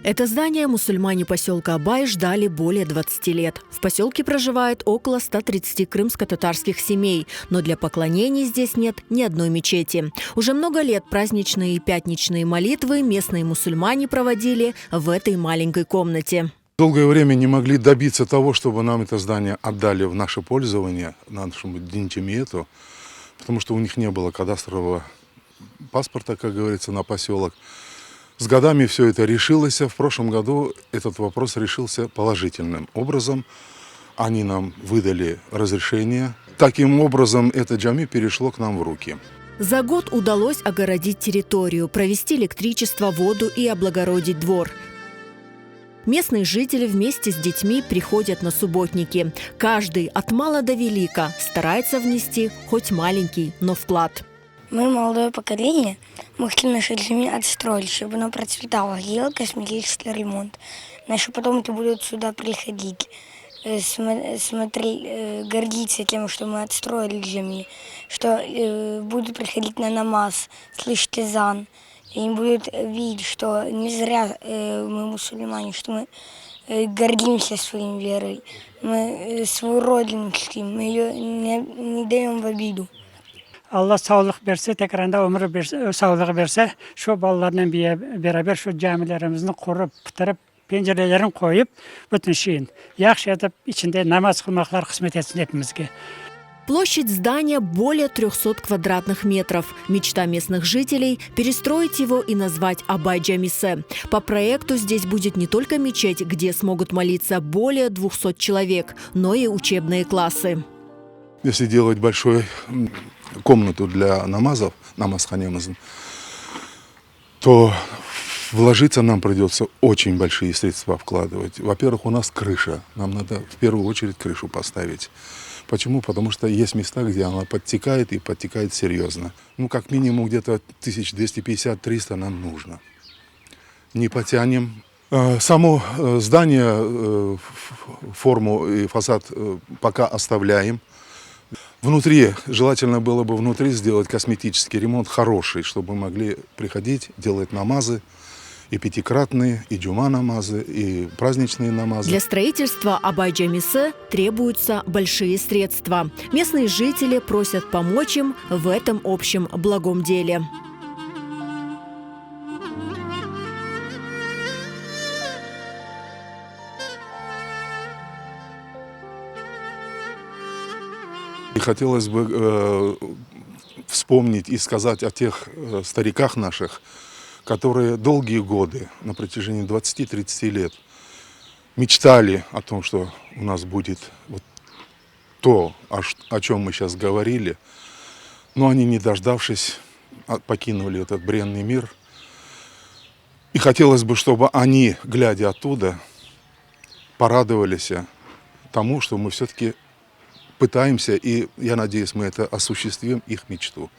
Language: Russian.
Это здание мусульмане поселка Абай ждали более 20 лет. В поселке проживает около 130 крымско-татарских семей, но для поклонений здесь нет ни одной мечети. Уже много лет праздничные и пятничные молитвы местные мусульмане проводили в этой маленькой комнате. Долгое время не могли добиться того, чтобы нам это здание отдали в наше пользование, нашему динтимиету, потому что у них не было кадастрового паспорта, как говорится, на поселок. С годами все это решилось. В прошлом году этот вопрос решился положительным образом. Они нам выдали разрешение. Таким образом, это джами перешло к нам в руки. За год удалось огородить территорию, провести электричество, воду и облагородить двор. Местные жители вместе с детьми приходят на субботники. Каждый от мала до велика старается внести хоть маленький, но вклад. Мы, молодое поколение, мы хотим нашу джами отстроить, чтобы оно процветало, сделать косметический ремонт. Наши потомки будут сюда приходить, смотреть, гордиться тем, что мы отстроили джами, что будут приходить на намаз, слышать азан. И они будут видеть, что не зря мы мусульмане, что мы гордимся своей верой, мы свою родину чтим, мы ее не даем в обиду. Allah sağlık verse, tekrarında ömür verse, sağlık verse, şu ballarla beraber şu camilerimizni kurup, bitirip, pencerelerini koyup, bütün şeyin, yaxşı edip, içinde namaz kılmaklar kısmet etsin hepimizge. Площадь здания более 300 квадратных метров. Мечта местных жителей – перестроить его и назвать Абай Джамисе. По проекту здесь будет не только мечеть, где смогут молиться более 200 человек, но и учебные классы. Если делать большую комнату для намазов, намаз-ханемазн, то вложиться нам придется очень большие средства вкладывать. Во-первых, у нас крыша. Нам надо в первую очередь крышу поставить. Почему? Потому что есть места, где она подтекает и подтекает серьезно. Ну, как минимум, где-то 1250-300 нам нужно. Не потянем. Само здание, форму и фасад пока оставляем. Внутри, желательно было бы внутри сделать косметический ремонт хороший, чтобы мы могли приходить, делать намазы. И пятикратные, и джума намазы, и праздничные намазы. Для строительства Абай Джамисе требуются большие средства. Местные жители просят помочь им в этом общем благом деле. И хотелось бы вспомнить и сказать о тех стариках наших, которые долгие годы, на протяжении 20-30 лет, мечтали о том, что у нас будет вот то, о чем мы сейчас говорили, но они, не дождавшись, покинули этот бренный мир. И хотелось бы, чтобы они, глядя оттуда, порадовались тому, что мы все-таки пытаемся, и я надеюсь, мы это осуществим, их мечту.